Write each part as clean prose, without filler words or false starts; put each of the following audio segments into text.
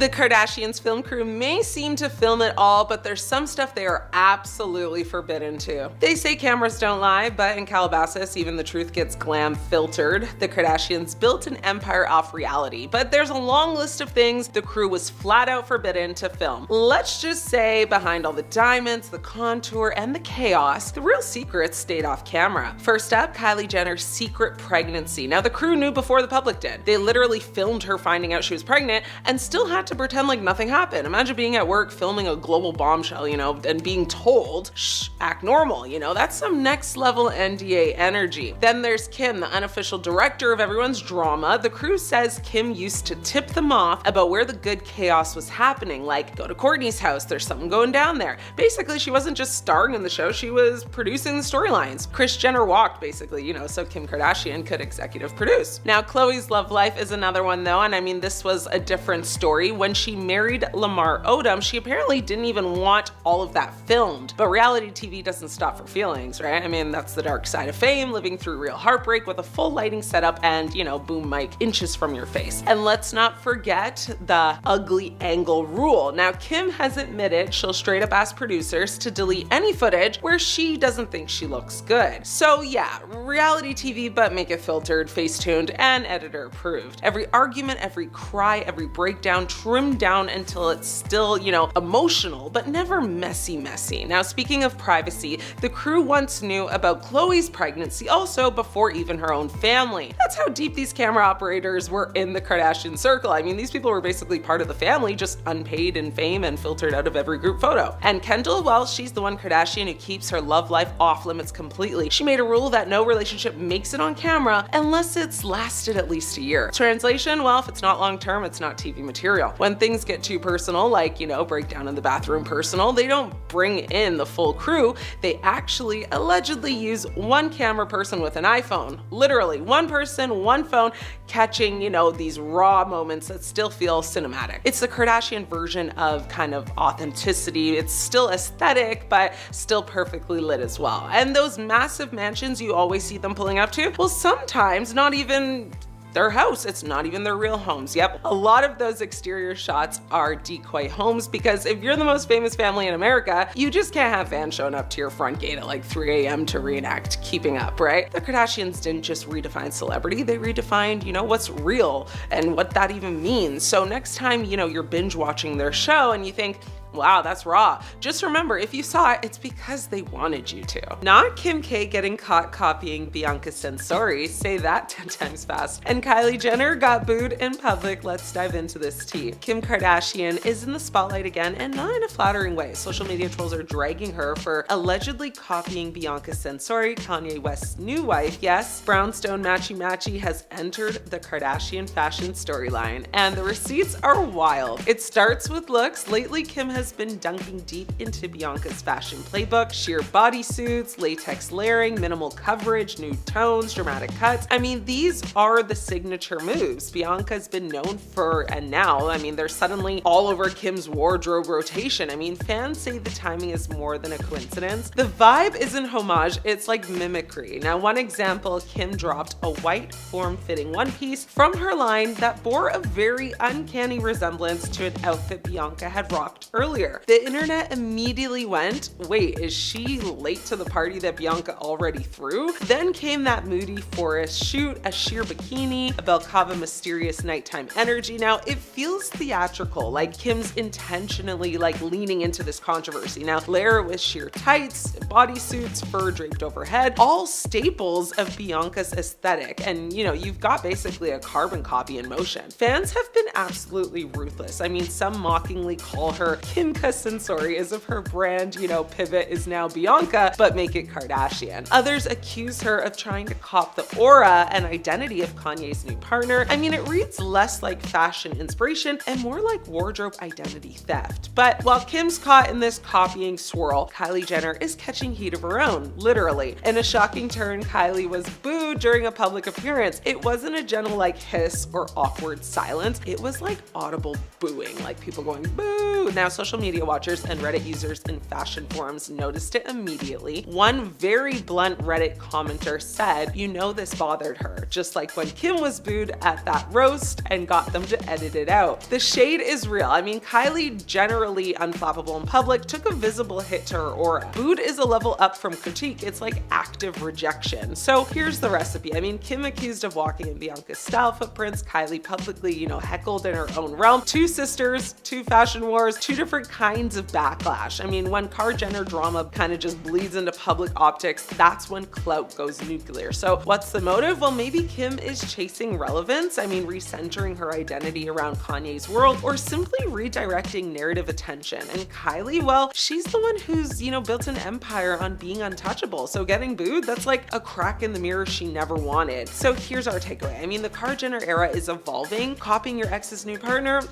The Kardashians film crew may seem to film it all, but there's some stuff they are absolutely forbidden to. They say cameras don't lie, but in Calabasas, even the truth gets glam filtered. The Kardashians built an empire off reality, but there's a long list of things the crew was flat out forbidden to film. Let's just say behind all the diamonds, the contour, and the chaos, the real secrets stayed off camera. First up, Kylie Jenner's secret pregnancy. Now, the crew knew before the public did. They literally filmed her finding out she was pregnant and still had to pretend like nothing happened. Imagine being at work filming a global bombshell, and being told, shh, act normal, that's some next level NDA energy. Then there's Kim, the unofficial director of everyone's drama. The crew says Kim used to tip them off about where the good chaos was happening, like go to Kourtney's house, there's something going down there. Basically, she wasn't just starring in the show, she was producing the storylines. Kris Jenner walked, basically, so Kim Kardashian could executive produce. Now, Khloe's love life is another one though, and this was a different story. When she married Lamar Odom, she apparently didn't even want all of that filmed. But reality TV doesn't stop for feelings, right? That's the dark side of fame, living through real heartbreak with a full lighting setup and, boom mic inches from your face. And let's not forget the ugly angle rule. Now, Kim has admitted she'll straight up ask producers to delete any footage where she doesn't think she looks good. So yeah, reality TV, but make it filtered, face-tuned, and editor approved. Every argument, every cry, every breakdown, trimmed down until it's still, emotional, but never messy. Now, speaking of privacy, the crew once knew about Khloe's pregnancy also before even her own family. That's how deep these camera operators were in the Kardashian circle. These people were basically part of the family, just unpaid in fame and filtered out of every group photo. And Kendall, well, she's the one Kardashian who keeps her love life off limits completely. She made a rule that no relationship makes it on camera unless it's lasted at least a year. Translation, well, if it's not long term, it's not TV material. When things get too personal, like, breakdown in the bathroom personal, they don't bring in the full crew. They actually allegedly use one camera person with an iPhone. Literally, one person, one phone, catching, these raw moments that still feel cinematic. It's the Kardashian version of kind of authenticity. It's still aesthetic, but still perfectly lit as well. And those massive mansions you always see them pulling up to, well, sometimes not even their house. It's not even their real homes. Yep, a lot of those exterior shots are decoy homes because if you're the most famous family in America, you just can't have fans showing up to your front gate at like 3 a.m. to reenact Keeping Up, right? The Kardashians didn't just redefine celebrity, they redefined, what's real and what that even means. So next time, you're binge watching their show and you think, wow, that's raw, just remember, if you saw it, it's because they wanted you to. Not Kim K getting caught copying Bianca Censori, say that 10 times fast. And Kylie Jenner got booed in public. Let's dive into this tea. Kim Kardashian is in the spotlight again, and not in a flattering way. Social media trolls are dragging her for allegedly copying Bianca Censori, Kanye West's new wife. Yes, brownstone matchy has entered the Kardashian fashion storyline, and the receipts are wild. It starts with looks. Lately, Kim has been dunking deep into Bianca's fashion playbook. Sheer bodysuits, latex layering, minimal coverage, nude tones, dramatic cuts. These are the signature moves Bianca's been known for, and now, they're suddenly all over Kim's wardrobe rotation. Fans say the timing is more than a coincidence. The vibe isn't homage, it's like mimicry. Now, one example, Kim dropped a white form-fitting one piece from her line that bore a very uncanny resemblance to an outfit Bianca had rocked earlier. The internet immediately went, wait, is she late to the party that Bianca already threw? Then came that moody forest shoot, a sheer bikini, a balaclava mysterious nighttime energy. Now, it feels theatrical, like Kim's intentionally leaning into this controversy. Now, layer with sheer tights, bodysuits, fur draped overhead, all staples of Bianca's aesthetic. And you've got basically a carbon copy in motion. Fans have been absolutely ruthless. Some mockingly call her Kimka Censori as if her brand, pivot is now Bianca, but make it Kardashian. Others accuse her of trying to cop the aura and identity of Kanye's new partner. It reads less like fashion inspiration and more like wardrobe identity theft. But while Kim's caught in this copying swirl, Kylie Jenner is catching heat of her own, literally. In a shocking turn, Kylie was booed during a public appearance. It wasn't a gentle hiss or awkward silence. It was audible booing, people going boo. Now, social social media watchers and Reddit users in fashion forums noticed it immediately. One very blunt Reddit commenter said, "You know this bothered her, just like when Kim was booed at that roast and got them to edit it out." The shade is real. I mean, Kylie, generally unflappable in public, took a visible hit to her aura. Booed is a level up from critique. It's like active rejection. So here's the recipe. I mean, Kim accused of walking in Bianca's style footprints, Kylie publicly, heckled in her own realm. Two sisters, two fashion wars, two different kinds of backlash. I mean, when Kris Jenner drama kind of just bleeds into public optics, that's when clout goes nuclear. So what's the motive? Well, maybe Kim is chasing relevance. I mean, recentering her identity around Kanye's world, or simply redirecting narrative attention. And Kylie, well, she's the one who's, built an empire on being untouchable. So getting booed, that's like a crack in the mirror she never wanted. So here's our takeaway. I mean, the Kris Jenner era is evolving. Copying your ex's new partner,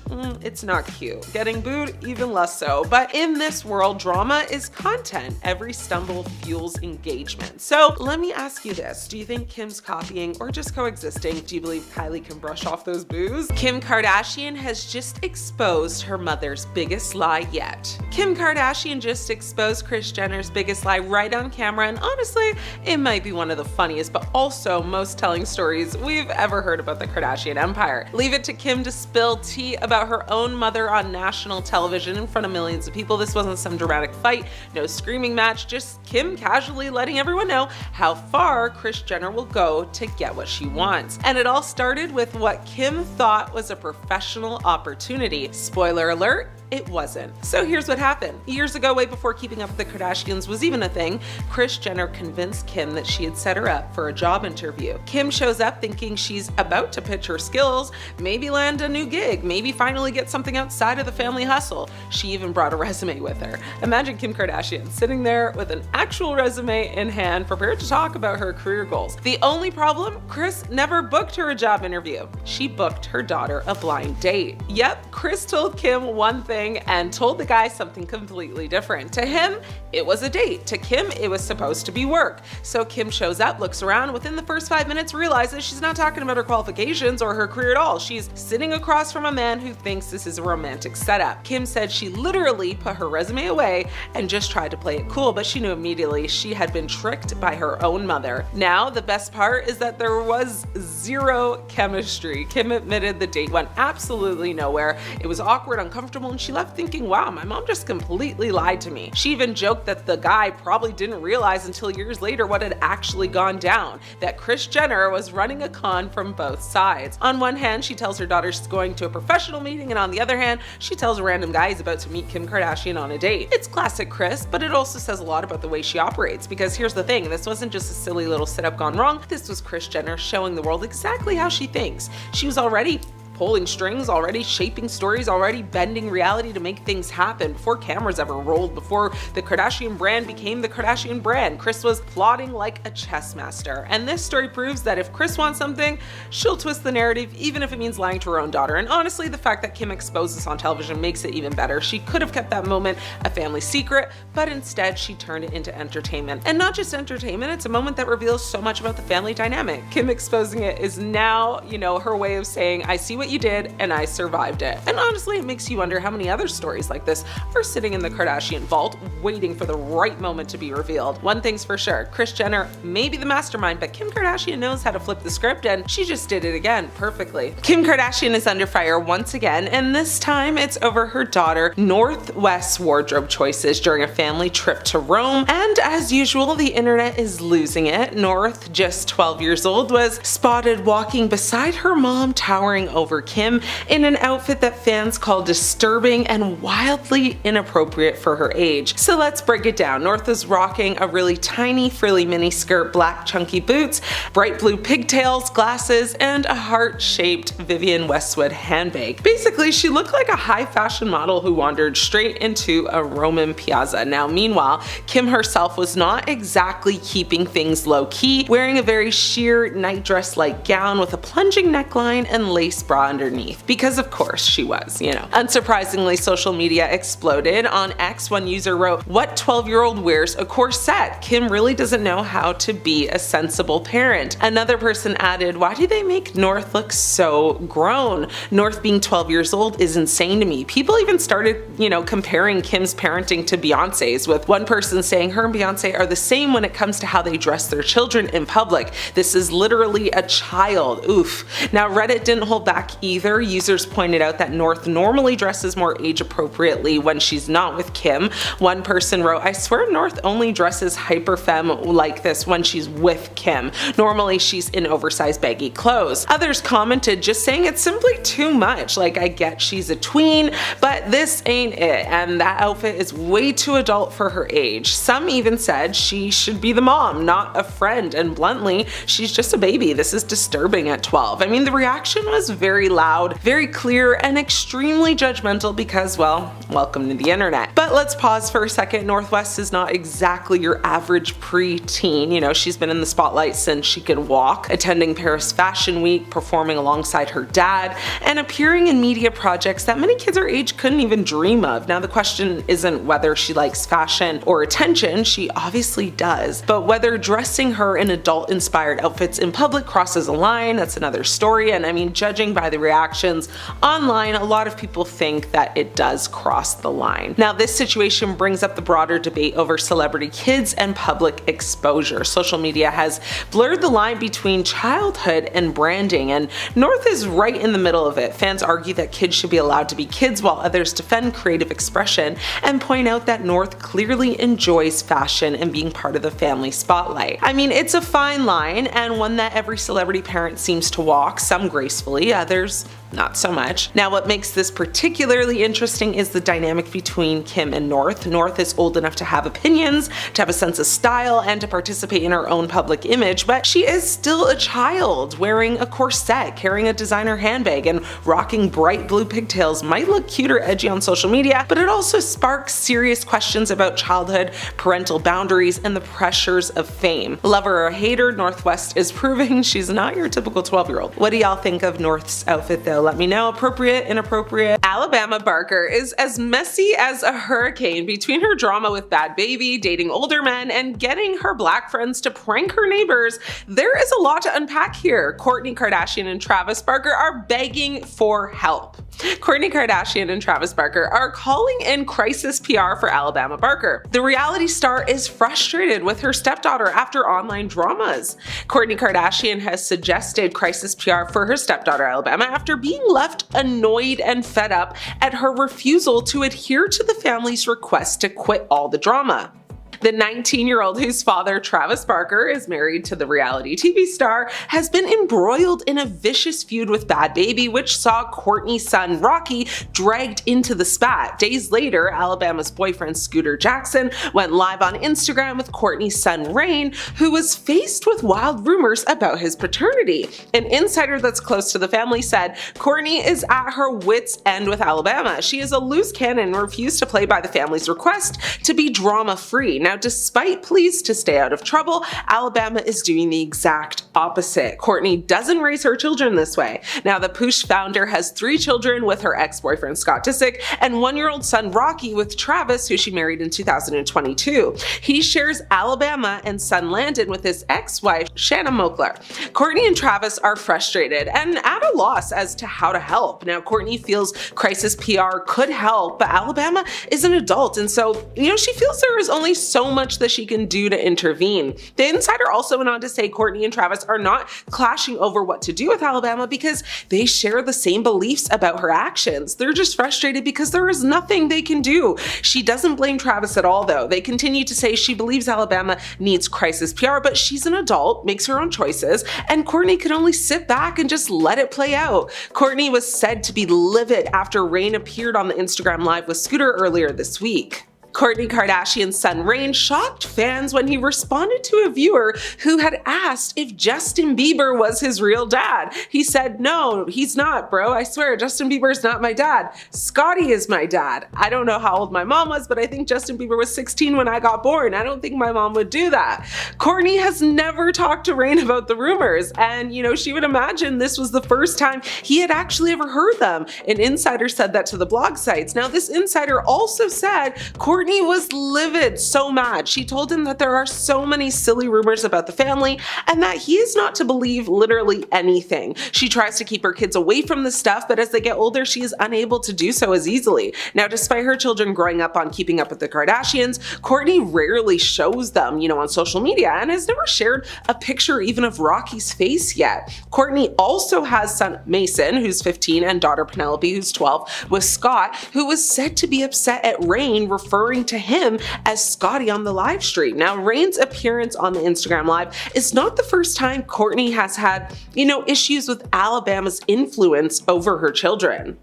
it's not cute. Getting booed, even less so. But in this world, drama is content. Every stumble fuels engagement. So let me ask you this. Do you think Kim's copying or just coexisting? Do you believe Kylie can brush off those boos? Kim Kardashian has just exposed her mother's biggest lie yet. Kim Kardashian just exposed Kris Jenner's biggest lie right on camera, and honestly, it might be one of the funniest but also most telling stories we've ever heard about the Kardashian empire. Leave it to Kim to spill tea about her own mother on national television in front of millions of people. This wasn't some dramatic fight, no screaming match, just Kim casually letting everyone know how far Kris Jenner will go to get what she wants. And it all started with what Kim thought was a professional opportunity. Spoiler alert, it wasn't. So here's what happened. Years ago, way before Keeping Up with the Kardashians was even a thing, Kris Jenner convinced Kim that she had set her up for a job interview. Kim shows up thinking she's about to pitch her skills, maybe land a new gig, maybe finally get something outside of the family hustle. She even brought a resume with her. Imagine Kim Kardashian sitting there with an actual resume in hand, prepared to talk about her career goals. The only problem, Kris never booked her a job interview. She booked her daughter a blind date. Yep, Kris told Kim one thing and told the guy something completely different. To him, it was a date. To Kim, it was supposed to be work. So Kim shows up, looks around, within the first 5 minutes realizes she's not talking about her qualifications or her career at all. She's sitting across from a man who thinks this is a romantic setup. Kim said she literally put her resume away and just tried to play it cool, but she knew immediately she had been tricked by her own mother. Now, the best part is that there was zero chemistry. Kim admitted the date went absolutely nowhere. It was awkward, uncomfortable, and she left thinking, wow, my mom just completely lied to me. She even joked that the guy probably didn't realize until years later what had actually gone down, that Kris Jenner was running a con from both sides. On one hand, she tells her daughter she's going to a professional meeting, and on the other hand, she tells a random guy he's about to meet Kim Kardashian on a date. It's classic Kris, but it also says a lot about the way she operates, because here's the thing, this wasn't just a silly little setup gone wrong, this was Kris Jenner showing the world exactly how she thinks. She was already pulling strings, already shaping stories, already bending reality to make things happen before cameras ever rolled, before the Kardashian brand became the Kardashian brand. Kris was plotting like a chess master. And this story proves that if Kris wants something, she'll twist the narrative, even if it means lying to her own daughter. And honestly, the fact that Kim exposed this on television makes it even better. She could have kept that moment a family secret, but instead she turned it into entertainment. And not just entertainment, it's a moment that reveals so much about the family dynamic. Kim exposing it is now, her way of saying, I see what you did and I survived it. And honestly, it makes you wonder how many other stories like this are sitting in the Kardashian vault, waiting for the right moment to be revealed. One thing's for sure, Kris Jenner may be the mastermind, but Kim Kardashian knows how to flip the script, and she just did it again perfectly. Kim Kardashian is under fire once again, and this time it's over her daughter Northwest's wardrobe choices during a family trip to Rome. And as usual, the internet is losing it. North, just 12 years old, was spotted walking beside her mom, towering over Kim in an outfit that fans call disturbing and wildly inappropriate for her age. So let's break it down. North is rocking a really tiny frilly mini skirt, black chunky boots, bright blue pigtails, glasses, and a heart-shaped Vivienne Westwood handbag. Basically, she looked like a high fashion model who wandered straight into a Roman piazza. Now, meanwhile, Kim herself was not exactly keeping things low-key, wearing a very sheer nightdress-like gown with a plunging neckline and lace bra bra underneath, because of course she was, you know. Unsurprisingly, social media exploded. On X, one user wrote, "What 12-year-old wears a corset? Kim really doesn't know how to be a sensible parent." Another person added, "Why do they make North look so grown? North being 12 years old is insane to me." People even started, you know, comparing Kim's parenting to Beyonce's, with one person saying her and Beyonce are the same when it comes to how they dress their children in public. This is literally a child. Oof. Now, Reddit didn't hold back either. Users pointed out that North normally dresses more age appropriately when she's not with Kim. One person wrote, "I swear North only dresses hyper femme like this when she's with Kim. Normally she's in oversized baggy clothes." Others commented just saying it's simply too much. Like, I get she's a tween, but this ain't it, and that outfit is way too adult for her age. Some even said she should be the mom, not a friend, and bluntly, she's just a baby. This is disturbing at 12. I mean, the reaction was very loud, very clear, and extremely judgmental because, well, welcome to the internet. But let's pause for a second. North West is not exactly your average pre-teen. You know, she's been in the spotlight since she could walk, attending Paris Fashion Week, performing alongside her dad, and appearing in media projects that many kids her age couldn't even dream of. Now, the question isn't whether she likes fashion or attention, she obviously does, but whether dressing her in adult-inspired outfits in public crosses a line, that's another story. And I mean, judging by the reactions online, a lot of people think that it does cross the line. Now, this situation brings up the broader debate over celebrity kids and public exposure. Social media has blurred the line between childhood and branding, and North is right in the middle of it. Fans argue that kids should be allowed to be kids, while others defend creative expression and point out that North clearly enjoys fashion and being part of the family spotlight. I mean, it's a fine line, and one that every celebrity parent seems to walk, some gracefully, others not so much. Now, what makes this particularly interesting is the dynamic between Kim and North. North is old enough to have opinions, to have a sense of style, and to participate in her own public image, but she is still a child. Wearing a corset, carrying a designer handbag, and rocking bright blue pigtails might look cute or edgy on social media, but it also sparks serious questions about childhood, parental boundaries, and the pressures of fame. Lover or hater, North West is proving she's not your typical 12-year-old. What do y'all think of North's outfit though? Let me know. Appropriate, inappropriate? Alabama Barker is as messy as a hurricane between her drama with Bad Baby, dating older men, and getting her black friends to prank her neighbors. There is a lot to unpack here. Kourtney Kardashian and Travis Barker are begging for help. Kourtney Kardashian and Travis Barker are calling in crisis PR for Alabama Barker. The reality star is frustrated with her stepdaughter after online dramas. Kourtney Kardashian has suggested crisis PR for her stepdaughter Alabama after being left annoyed and fed up at her refusal to adhere to the family's request to quit all the drama. The 19-year-old, whose father, Travis Barker, is married to the reality TV star, has been embroiled in a vicious feud with Bad Baby, which saw Kourtney's son, Rocky, dragged into the spat. Days later, Alabama's boyfriend, Scooter Jackson, went live on Instagram with Kourtney's son, Rain, who was faced with wild rumors about his paternity. An insider that's close to the family said, "Kourtney is at her wits' end with Alabama. She is a loose cannon and refused to play by the family's request to be drama-free." Now, despite pleas to stay out of trouble, Alabama is doing the exact opposite. Kourtney doesn't raise her children this way. Now, the Poosh founder has 3 children with her ex-boyfriend Scott Disick and 1-year-old son Rocky with Travis, who she married in 2022. He shares Alabama and son Landon with his ex-wife Shanna Mokler. Kourtney and Travis are frustrated and at a loss as to how to help. Now, Kourtney feels crisis PR could help, but Alabama is an adult, and so, she feels there is only so much that she can do to intervene. The insider also went on to say Kourtney and Travis are not clashing over what to do with Alabama because they share the same beliefs about her actions. They're just frustrated because there is nothing they can do. She doesn't blame Travis at all, though. They continue to say she believes Alabama needs crisis PR, but she's an adult, makes her own choices, and Kourtney can only sit back and just let it play out. Kourtney was said to be livid after Rain appeared on the Instagram Live with Scooter earlier this week. Kourtney Kardashian's son Reign shocked fans when he responded to a viewer who had asked if Justin Bieber was his real dad. He said, "No, he's not, bro. I swear, Justin Bieber is not my dad. Scotty is my dad. I don't know how old my mom was, but I think Justin Bieber was 16 when I got born. I don't think my mom would do that." Kourtney has never talked to Reign about the rumors, and she would imagine this was the first time he had actually ever heard them. An insider said that to the blog sites. Now, this insider also said Kourtney was livid, so mad. She told him that there are so many silly rumors about the family and that he is not to believe literally anything. She tries to keep her kids away from the stuff, but as they get older, she is unable to do so as easily. Now, despite her children growing up on Keeping Up with the Kardashians, Kourtney rarely shows them, on social media and has never shared a picture even of Rocky's face yet. Kourtney also has son Mason, who's 15, and daughter Penelope, who's 12, with Scott, who was said to be upset at Reign referring to him as Scotty on the live stream. Now, Reign's appearance on the Instagram Live is not the first time Kourtney has had, issues with Alabama's influence over her children.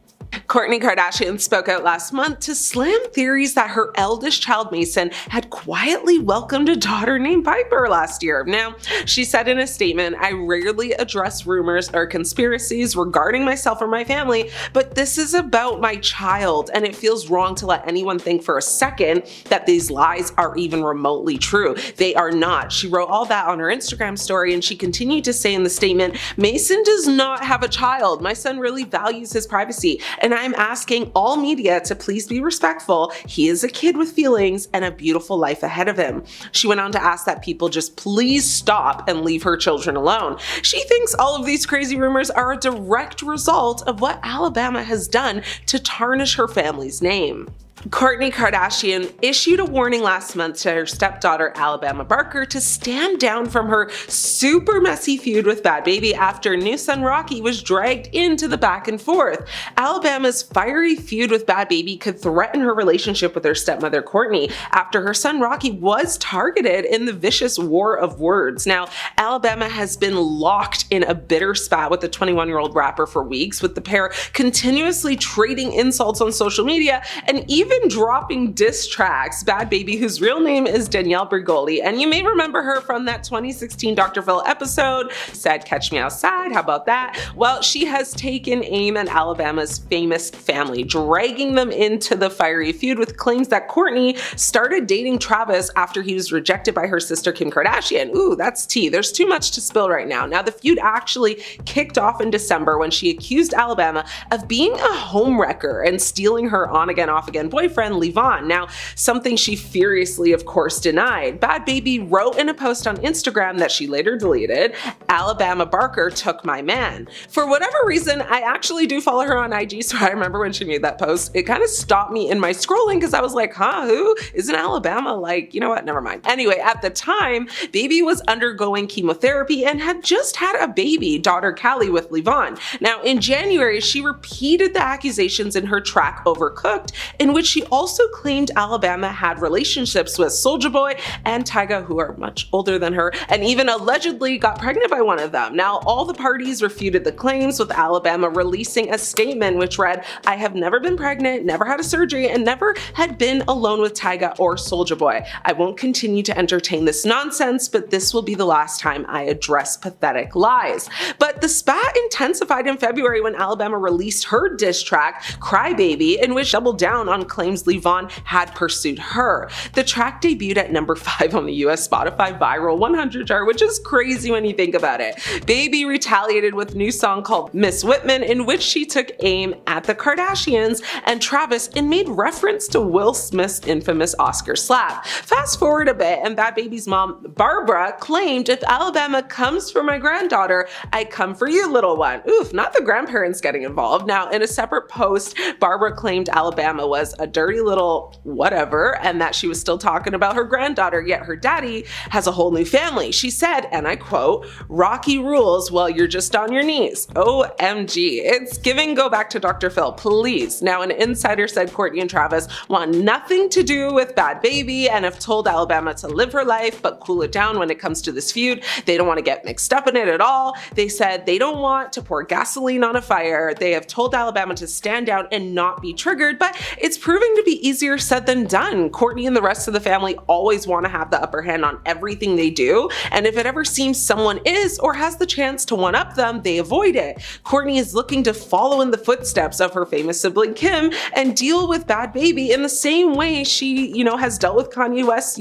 Kourtney Kardashian spoke out last month to slam theories that her eldest child Mason had quietly welcomed a daughter named Piper last year. Now, she said in a statement, "I rarely address rumors or conspiracies regarding myself or my family, but this is about my child, and it feels wrong to let anyone think for a second that these lies are even remotely true. They are not." She wrote all that on her Instagram story, and she continued to say in the statement, "Mason does not have a child. My son really values his privacy, and I'm asking all media to please be respectful. He is a kid with feelings and a beautiful life ahead of him." She went on to ask that people just please stop and leave her children alone. She thinks all of these crazy rumors are a direct result of what Alabama has done to tarnish her family's name. Kourtney Kardashian issued a warning last month to her stepdaughter Alabama Barker to stand down from her super messy feud with Bad Baby after new son Rocky was dragged into the back and forth. Alabama's fiery feud with Bad Baby could threaten her relationship with her stepmother Kourtney after her son Rocky was targeted in the vicious war of words. Now, Alabama has been locked in a bitter spat with the 21-year-old rapper for weeks, with the pair continuously trading insults on social media and even dropping diss tracks. Bad Baby, whose real name is Danielle Bregoli, and you may remember her from that 2016 Dr. Phil episode, said "Catch Me Outside," how about that? Well, she has taken aim at Alabama's famous family, dragging them into the fiery feud with claims that Kourtney started dating Travis after he was rejected by her sister Kim Kardashian. Ooh, that's tea. There's too much to spill right now. Now, the feud actually kicked off in December when she accused Alabama of being a homewrecker and stealing her on-again, off-again boyfriend Levon. Now, something she furiously, of course, denied. Bad Baby wrote in a post on Instagram that she later deleted, "Alabama Barker took my man." For whatever reason, I actually do follow her on IG, so I remember when she made that post, it kind of stopped me in my scrolling because I was like, who? Isn't Alabama like, you know what, never mind. Anyway, at the time, Baby was undergoing chemotherapy and had just had a baby, daughter Kylie, with Levon. Now, in January, she repeated the accusations in her track Overcooked, in which she also claimed Alabama had relationships with Soulja Boy and Tyga, who are much older than her, and even allegedly got pregnant by one of them. Now, all the parties refuted the claims, with Alabama releasing a statement which read, "I have never been pregnant, never had a surgery, and never had been alone with Tyga or Soulja Boy. I won't continue to entertain this nonsense, but this will be the last time I address pathetic lies." But the spat intensified in February when Alabama released her diss track, Cry Baby, in which she doubled down on claims Levon had pursued her. The track debuted at number 5 on the US Spotify Viral 100 chart, which is crazy when you think about it. Baby retaliated with a new song called Miss Whitman, in which she took aim at the Kardashians and Travis and made reference to Will Smith's infamous Oscar slap. Fast forward a bit, and Bad Baby's mom, Barbara, claimed, "If Alabama comes for my granddaughter, I come for you, little one." Oof, not the grandparents getting involved. Now, in a separate post, Barbara claimed Alabama was a dirty little whatever and that she was still talking about her granddaughter, yet her daddy has a whole new family. She said, and I quote, "Rocky rules while you're just on your knees." OMG. It's giving go back to Dr. Phil, please. Now, an insider said Kourtney and Travis want nothing to do with Bad Baby and have told Alabama to live her life but cool it down when it comes to this feud. They don't want to get mixed up in it at all. They said they don't want to pour gasoline on a fire. They have told Alabama to stand down and not be triggered, but it's proven proving to be easier said than done. Kourtney and the rest of the family always want to have the upper hand on everything they do, and if it ever seems someone is or has the chance to one-up them, they avoid it. Kourtney is looking to follow in the footsteps of her famous sibling Kim and deal with bad baby in the same way she, has dealt with Kanye West's,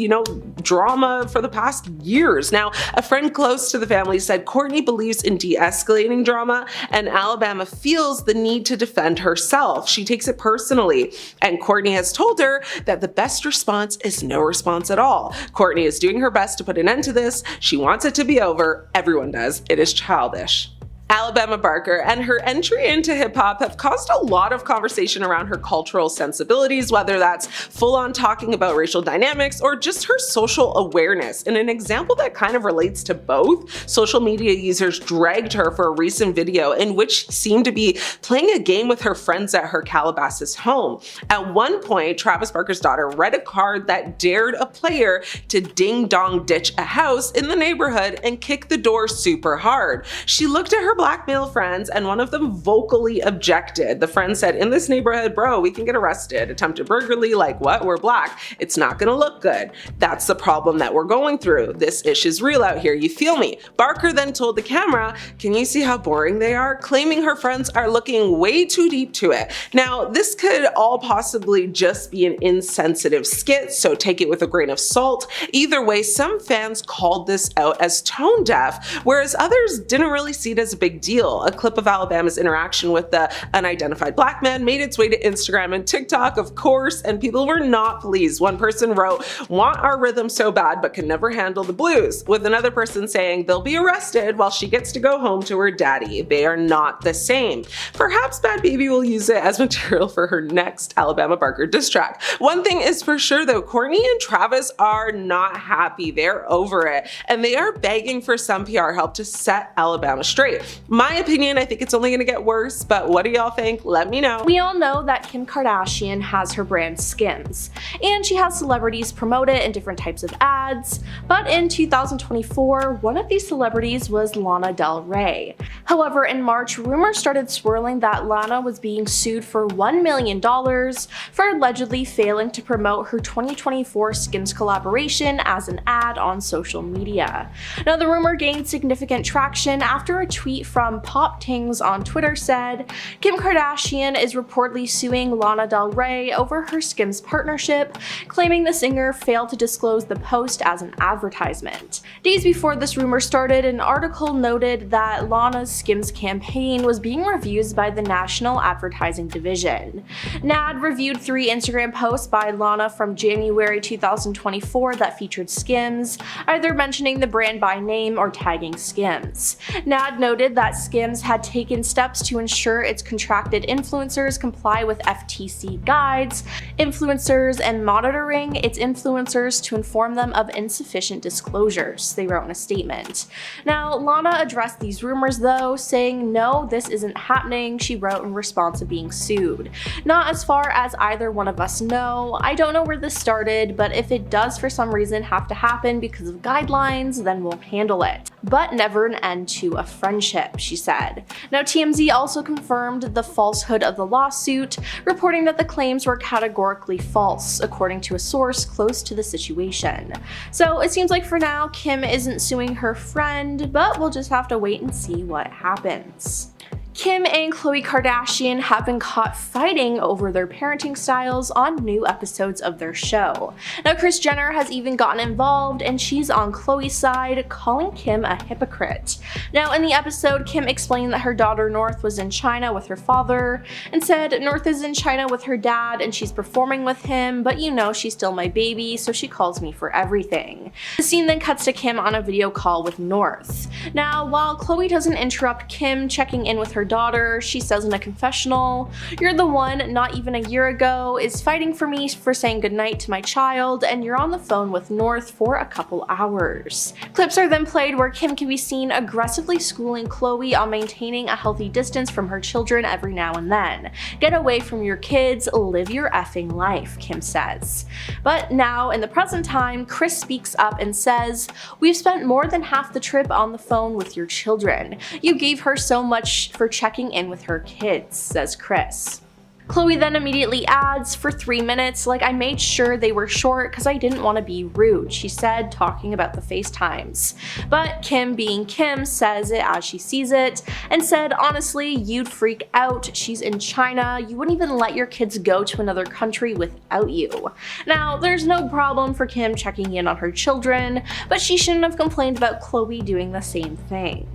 drama for the past years. Now, a friend close to the family said Kourtney believes in de-escalating drama, and Alabama feels the need to defend herself. She takes it personally, and Kourtney has told her that the best response is no response at all. Kourtney is doing her best to put an end to this. She wants it to be over. Everyone does. It is childish. Alabama Barker and her entry into hip-hop have caused a lot of conversation around her cultural sensibilities, whether that's full-on talking about racial dynamics or just her social awareness. In an example that kind of relates to both, social media users dragged her for a recent video in which she seemed to be playing a game with her friends at her Calabasas home. At one point, Travis Barker's daughter read a card that dared a player to ding-dong ditch a house in the neighborhood and kick the door super hard. She looked at her black male friends and one of them vocally objected. The friend said, "In this neighborhood, bro, we can get arrested. Attempted burglary, like what? We're black. It's not gonna look good. That's the problem that we're going through. This issue's real out here, you feel me?" Barker then told the camera, "Can you see how boring they are?" claiming her friends are looking way too deep to it. Now, this could all possibly just be an insensitive skit, so take it with a grain of salt. Either way, some fans called this out as tone deaf, whereas others didn't really see it as a big deal. A clip of Alabama's interaction with the unidentified black man made its way to Instagram and TikTok, of course, and people were not pleased. One person wrote, "Want our rhythm so bad but can never handle the blues," with another person saying they'll be arrested while she gets to go home to her daddy. They are not the same. Perhaps Bad Baby will use it as material for her next Alabama Barker diss track. One thing is for sure though, Kourtney and Travis are not happy. They're over it, and they are begging for some PR help to set Alabama straight. My opinion, I think it's only gonna get worse, but what do y'all think? Let me know. We all know that Kim Kardashian has her brand Skims, and she has celebrities promote it in different types of ads, but in 2024, one of these celebrities was Lana Del Rey. However, in March, rumors started swirling that Lana was being sued for $1 million for allegedly failing to promote her 2024 Skims collaboration as an ad on social media. Now, the rumor gained significant traction after a tweet from Pop Tings on Twitter said, "Kim Kardashian is reportedly suing Lana Del Rey over her Skims partnership, claiming the singer failed to disclose the post as an advertisement." Days before this rumor started, an article noted that Lana's Skims campaign was being reviewed by the National Advertising Division. NAD reviewed 3 Instagram posts by Lana from January 2024 that featured Skims, either mentioning the brand by name or tagging Skims. NAD noted that Skims had taken steps to ensure its contracted influencers comply with FTC guides, influencers, and monitoring its influencers to inform them of insufficient disclosures, they wrote in a statement. Now, Lana addressed these rumors though, saying, "No, this isn't happening," she wrote in response to being sued. "Not as far as either one of us know. I don't know where this started, but if it does for some reason have to happen because of guidelines, then we'll handle it. But never an end to a friendship," she said. Now, TMZ also confirmed the falsehood of the lawsuit, reporting that the claims were categorically false, according to a source close to the situation. So it seems like for now, Kim isn't suing her friend, but we'll just have to wait and see what happens. Kim and Khloe Kardashian have been caught fighting over their parenting styles on new episodes of their show. Now, Kris Jenner has even gotten involved, and she's on Khloe's side, calling Kim a hypocrite. Now, in the episode, Kim explained that her daughter North was in China with her father, and said North is in China with her dad and she's performing with him, but she's still my baby, so she calls me for everything. The scene then cuts to Kim on a video call with North. Now, while Khloe doesn't interrupt Kim checking in with her daughter, she says in a confessional, "You're the one, not even a year ago, is fighting for me for saying goodnight to my child, and you're on the phone with North for a couple hours." Clips are then played where Kim can be seen aggressively schooling Khloe on maintaining a healthy distance from her children every now and then. "Get away from your kids, live your effing life," Kim says. But now, in the present time, Kris speaks up and says, "We've spent more than half the trip on the phone with your children. You gave her so much for checking in with her kids," says Kris. Khloe then immediately adds, "For 3 minutes, like I made sure they were short because I didn't want to be rude," she said, talking about the FaceTimes. But Kim, being Kim, says it as she sees it and said, "Honestly, you'd freak out. She's in China. You wouldn't even let your kids go to another country without you." Now, there's no problem for Kim checking in on her children, but she shouldn't have complained about Khloe doing the same thing.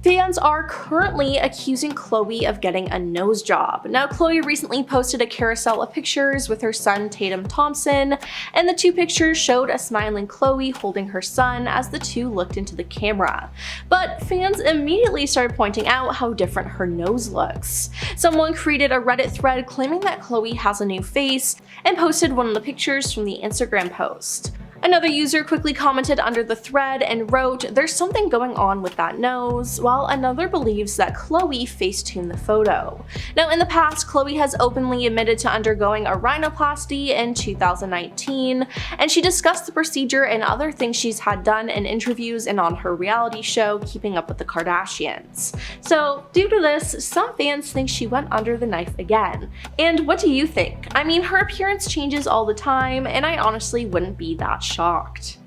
Fans are currently accusing Khloe of getting a nose job. Now, Khloe recently posted a carousel of pictures with her son Tatum Thompson, and the two pictures showed a smiling Khloe holding her son as the two looked into the camera. But fans immediately started pointing out how different her nose looks. Someone created a Reddit thread claiming that Khloe has a new face and posted one of the pictures from the Instagram post. Another user quickly commented under the thread and wrote, "There's something going on with that nose," while another believes that Khloe facetuned the photo. Now, in the past, Khloe has openly admitted to undergoing a rhinoplasty in 2019, and she discussed the procedure and other things she's had done in interviews and on her reality show, Keeping Up with the Kardashians. So, due to this, some fans think she went under the knife again. And what do you think? I mean, her appearance changes all the time, and I honestly wouldn't be that shocked.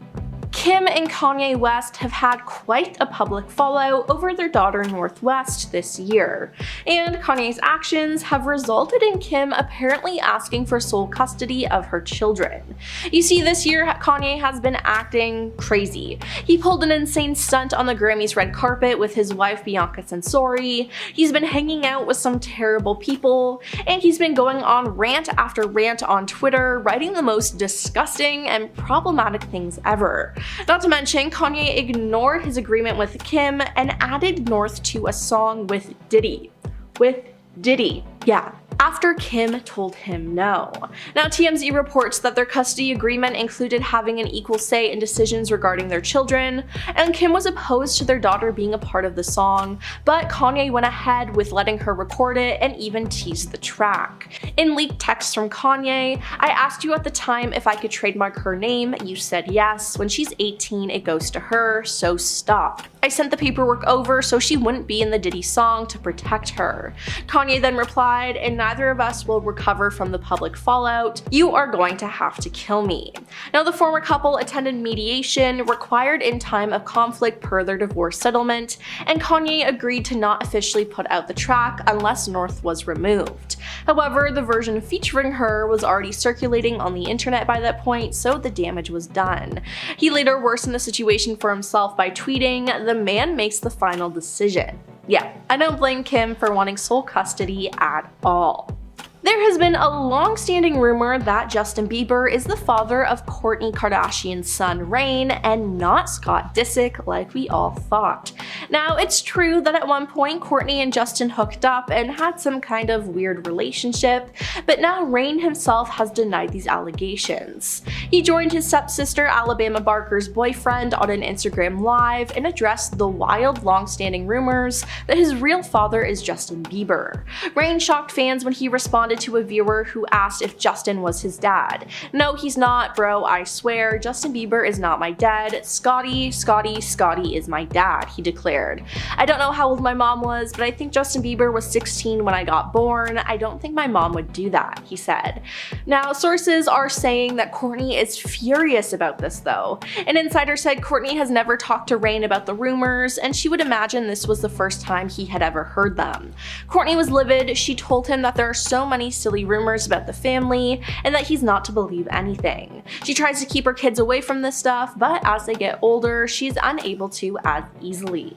Kim and Kanye West have had quite a public fallout over their daughter North West this year, and Kanye's actions have resulted in Kim apparently asking for sole custody of her children. You see, this year Kanye has been acting crazy. He pulled an insane stunt on the Grammys red carpet with his wife Bianca Censori, he's been hanging out with some terrible people, and he's been going on rant after rant on Twitter, writing the most disgusting and problematic things ever. Not to mention, Kanye ignored his agreement with Kim and added North to a song with Diddy. Yeah, after Kim told him no. Now, TMZ reports that their custody agreement included having an equal say in decisions regarding their children, and Kim was opposed to their daughter being a part of the song, but Kanye went ahead with letting her record it and even teased the track. In leaked texts from Kanye, "I asked you at the time if I could trademark her name, you said yes. When she's 18, it goes to her, so stop. I sent the paperwork over so she wouldn't be in the Diddy song to protect her." Kanye then replied, "And neither of us will recover from the public fallout. You are going to have to kill me." Now, the former couple attended mediation required in time of conflict per their divorce settlement, and Kanye agreed to not officially put out the track unless North was removed. However, the version featuring her was already circulating on the internet by that point, so the damage was done. He later worsened the situation for himself by tweeting, "The man makes the final decision." Yeah, I don't blame Kim for wanting sole custody at all. There has been a long-standing rumor that Justin Bieber is the father of Kourtney Kardashian's son Reign and not Scott Disick like we all thought. Now, it's true that at one point Kourtney and Justin hooked up and had some kind of weird relationship, but now Reign himself has denied these allegations. He joined his stepsister Alabama Barker's boyfriend on an Instagram Live and addressed the wild, long-standing rumors that his real father is Justin Bieber. Reign shocked fans when he responded to a viewer who asked if Justin was his dad. "No, he's not, bro, I swear. Justin Bieber is not my dad. Scotty is my dad," he declared. "I don't know how old my mom was, but I think Justin Bieber was 16 when I got born. I don't think my mom would do that," he said. Now, sources are saying that Kourtney is furious about this though. An insider said Kourtney has never talked to Reign about the rumors, and she would imagine this was the first time he had ever heard them. Kourtney was livid. She told him that there are so many silly rumors about the family and that he's not to believe anything. She tries to keep her kids away from this stuff, but as they get older, she's unable to as easily.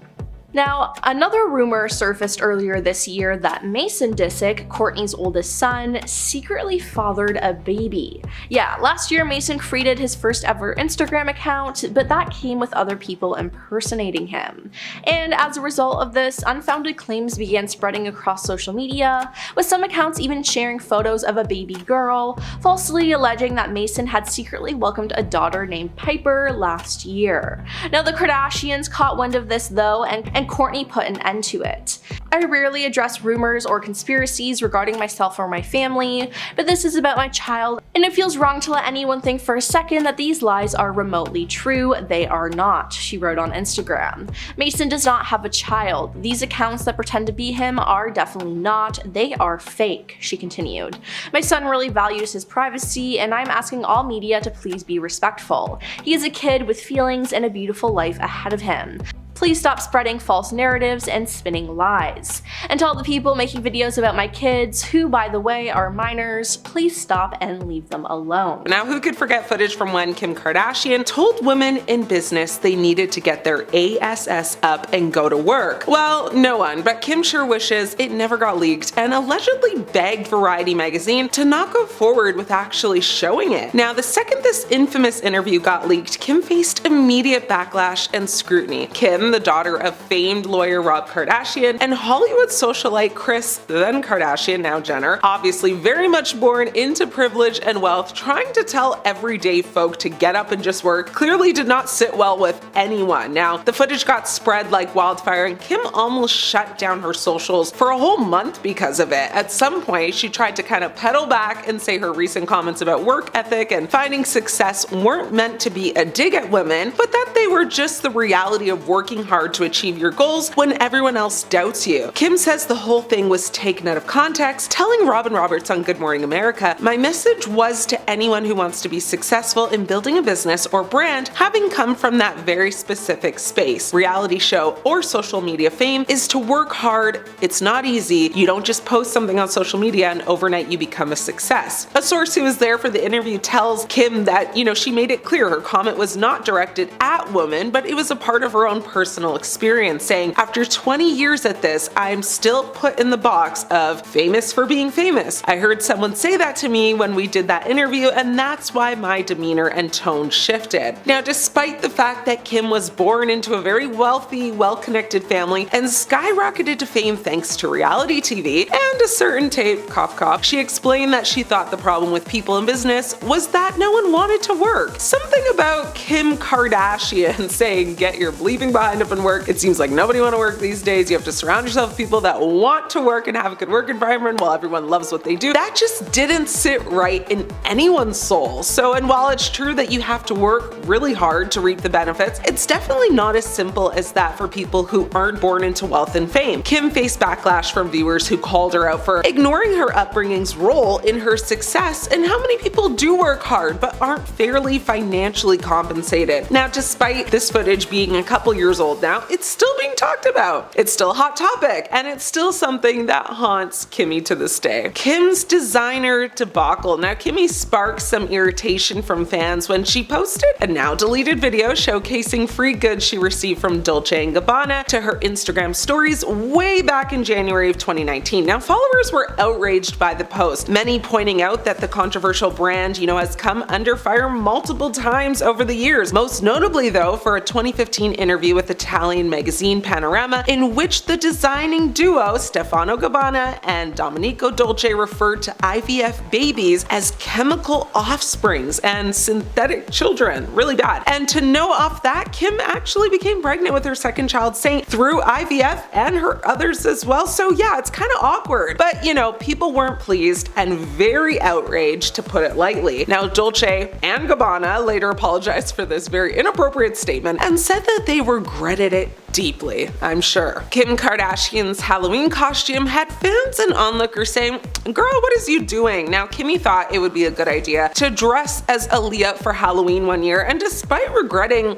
Now, another rumor surfaced earlier this year that Mason Disick, Kourtney's oldest son, secretly fathered a baby. Yeah, last year Mason created his first ever Instagram account, but that came with other people impersonating him. And as a result of this, unfounded claims began spreading across social media, with some accounts even sharing photos of a baby girl, falsely alleging that Mason had secretly welcomed a daughter named Piper last year. Now, the Kardashians caught wind of this though, and and Kourtney put an end to it. I rarely address rumors or conspiracies regarding myself or my family, but this is about my child, and it feels wrong to let anyone think for a second that these lies are remotely true. They are not, she wrote on Instagram. Mason does not have a child. These accounts that pretend to be him are definitely not. They are fake, she continued. My son really values his privacy, and I'm asking all media to please be respectful. He is a kid with feelings and a beautiful life ahead of him. Please stop spreading false narratives and spinning lies. And to all the people making videos about my kids, who by the way are minors, please stop and leave them alone. Now, who could forget footage from when Kim Kardashian told women in business they needed to get their ASS up and go to work? Well, no one, but Kim sure wishes it never got leaked and allegedly begged Variety magazine to not go forward with actually showing it. Now, the second this infamous interview got leaked, Kim faced immediate backlash and scrutiny. Kim, the daughter of famed lawyer Rob Kardashian, and Hollywood socialite Kris, then Kardashian, now Jenner, obviously very much born into privilege and wealth, trying to tell everyday folk to get up and just work, clearly did not sit well with anyone. Now, the footage got spread like wildfire, and Kim almost shut down her socials for a whole month because of it. At some point, she tried to kind of pedal back and say her recent comments about work ethic and finding success weren't meant to be a dig at women, but that they were just the reality of working hard to achieve your goals when everyone else doubts you. Kim says the whole thing was taken out of context, telling Robin Roberts on Good Morning America, "My message was to anyone who wants to be successful in building a business or brand, having come from that very specific space. Reality show or social media fame is to work hard. It's not easy. You don't just post something on social media and overnight you become a success." A source who was there for the interview tells Kim that, she made it clear her comment was not directed at women, but it was a part of her own personal experience, saying, "After 20 years at this, I'm still put in the box of famous for being famous. I heard someone say that to me when we did that interview, and that's why my demeanor and tone shifted." Now, despite the fact that Kim was born into a very wealthy, well-connected family and skyrocketed to fame thanks to reality TV and a certain tape, cough cough, she explained that she thought the problem with people in business was that no one wanted to work. Something about Kim Kardashian saying, "Get your bleeping behind up and work." It seems like nobody want to work these days. You have to surround yourself with people that want to work and have a good work environment while everyone loves what they do. That just didn't sit right in anyone's soul. And while it's true that you have to work really hard to reap the benefits, it's definitely not as simple as that for people who aren't born into wealth and fame. Kim faced backlash from viewers who called her out for ignoring her upbringing's role in her success and how many people do work hard but aren't fairly financially compensated. Now, despite this footage being a couple years old now, it's still being talked about. It's still a hot topic, and it's still something that haunts Kimmy to this day. Kim's designer debacle. Now, Kimmy sparked some irritation from fans when she posted a now deleted video showcasing free goods she received from Dolce & Gabbana to her Instagram stories way back in January of 2019. Now, followers were outraged by the post, many pointing out that the controversial brand, has come under fire multiple times over the years, most notably though for a 2015 interview with Italian magazine Panorama, in which the designing duo Stefano Gabbana and Domenico Dolce referred to IVF babies as chemical offsprings and synthetic children. Really bad. And to know off that, Kim actually became pregnant with her second child, Saint, through IVF and her others as well. So yeah, it's kind of awkward. But people weren't pleased and very outraged, to put it lightly. Now, Dolce and Gabbana later apologized for this very inappropriate statement and said that they regretted it deeply, I'm sure. Kim Kardashian's Halloween costume had fans and onlookers saying, "Girl, what is you doing?" Now, Kimmy thought it would be a good idea to dress as Aaliyah for Halloween one year, and despite regretting,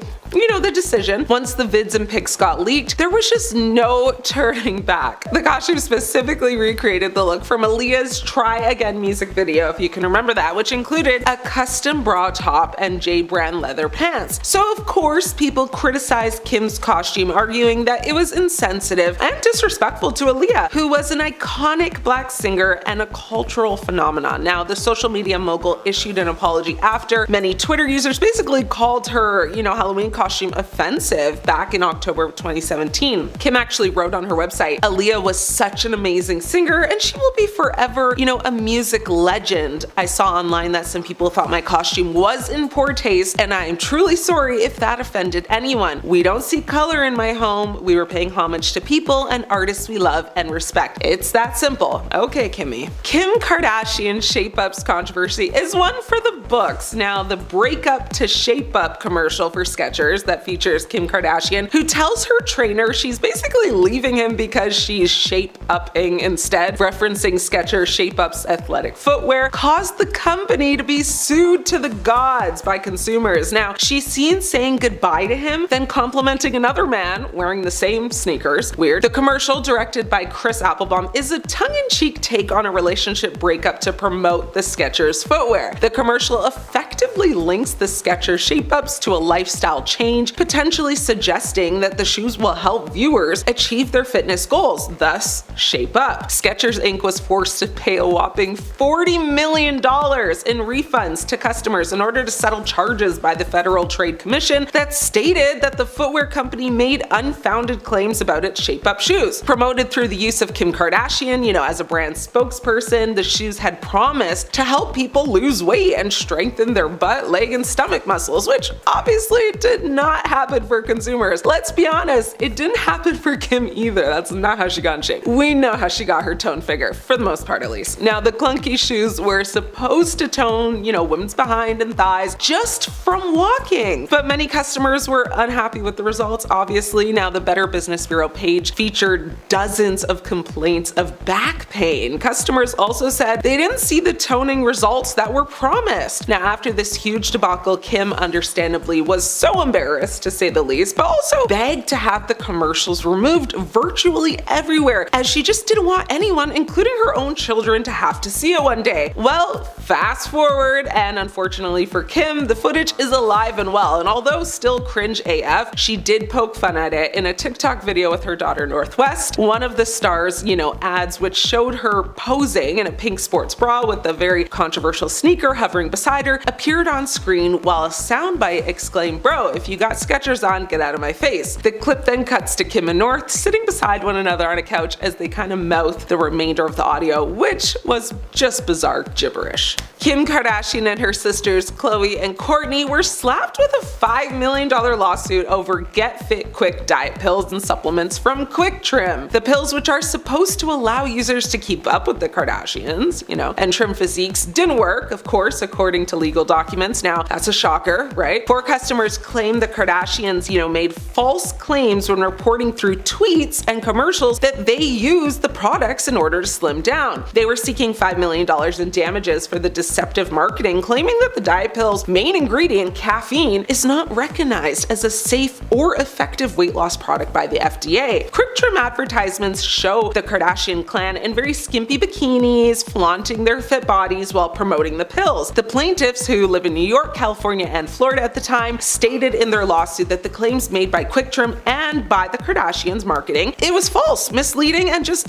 the decision, once the vids and pics got leaked, there was just no turning back. The costume specifically recreated the look from Aaliyah's Try Again music video, if you can remember that, which included a custom bra top and J brand leather pants. So of course, people criticized Kim's costume, arguing that it was insensitive and disrespectful to Aaliyah, who was an iconic black singer and a cultural phenomenon. Now, the social media mogul issued an apology after many Twitter users basically called her, Halloween costume offensive back in October of 2017. Kim actually wrote on her website, "Aaliyah was such an amazing singer and she will be forever, a music legend. I saw online that some people thought my costume was in poor taste, and I am truly sorry if that offended anyone. We don't see color in my home, we were paying homage to people and artists we love and respect. It's that simple. Okay, Kimmy. Kim Kardashian Shape Up's controversy is one for the books. Now, the breakup to Shape Up commercial for Skechers that features Kim Kardashian, who tells her trainer she's basically leaving him because she's shape-upping instead, referencing Skechers Shape Up's athletic footwear, caused the company to be sued to the gods by consumers. Now, she's seen saying goodbye to him, then complimenting another man wearing the same sneakers. Weird. The commercial, directed by Chris Applebaum, is a tongue-in-cheek take on a relationship breakup to promote the Skechers footwear. The commercial effectively links the Skechers Shape Ups to a lifestyle change, potentially suggesting that the shoes will help viewers achieve their fitness goals, thus Shape Up. Skechers Inc. was forced to pay a whopping $40 million in refunds to customers in order to settle charges by the Federal Trade Commission that stated that the footwear company made unfounded claims about its Shape Up shoes. Promoted through the use of Kim Kardashian, as a brand spokesperson, the shoes had promised to help people lose weight and strengthen their butt, leg, and stomach muscles, which obviously did not happen for consumers. Let's be honest, it didn't happen for Kim either. That's not how she got in shape. We know how she got her toned figure, for the most part at least. Now, the clunky shoes were supposed to tone, women's behind and thighs just from walking, but many customers were unhappy with the results, obviously. Now, the Better Business Bureau page featured dozens of complaints of back pain. Customers also said they didn't see the toning results that were promised. Now, after this huge debacle, Kim understandably was so embarrassed, to say the least, but also begged to have the commercials removed virtually everywhere, as she just didn't want anyone, including her own children, to have to see it one day. Well, fast forward, and unfortunately for Kim, the footage is alive and well, and although still cringe AF, she did poke fun at it in a TikTok video with her daughter Northwest. One of the stars, ads which showed her posing in a pink sports bra with a very controversial sneaker hovering beside her appeared on screen while a soundbite exclaimed, "Bro, if you got Skechers on, get out of my face." The clip then cuts to Kim and North sitting beside one another on a couch as they kind of mouth the remainder of the audio, which was just bizarre gibberish. Kim Kardashian and her sisters Khloe and Kourtney were slapped with a $5 million lawsuit over Get Fit Quick diet pills and supplements from Quick Trim. The pills, which are supposed to allow users to keep up with the Kardashians, and trim physiques, didn't work, of course, according to legal documents. Now, that's a shocker, right? 4 customers claimed the Kardashians, made false claims when reporting through tweets and commercials that they used the products in order to slim down. They were seeking $5 million in damages for the deceptive marketing, claiming that the diet pill's main ingredient, caffeine, is not recognized as a safe or effective weight loss product by the FDA. Quick Trim advertisements show the Kardashian clan in very skimpy bikinis, flaunting their fit bodies while promoting the pills. The plaintiffs, who live in New York, California, and Florida at the time, stated in their lawsuit that the claims made by Quick Trim and by the Kardashians marketing, it was false, misleading, and just,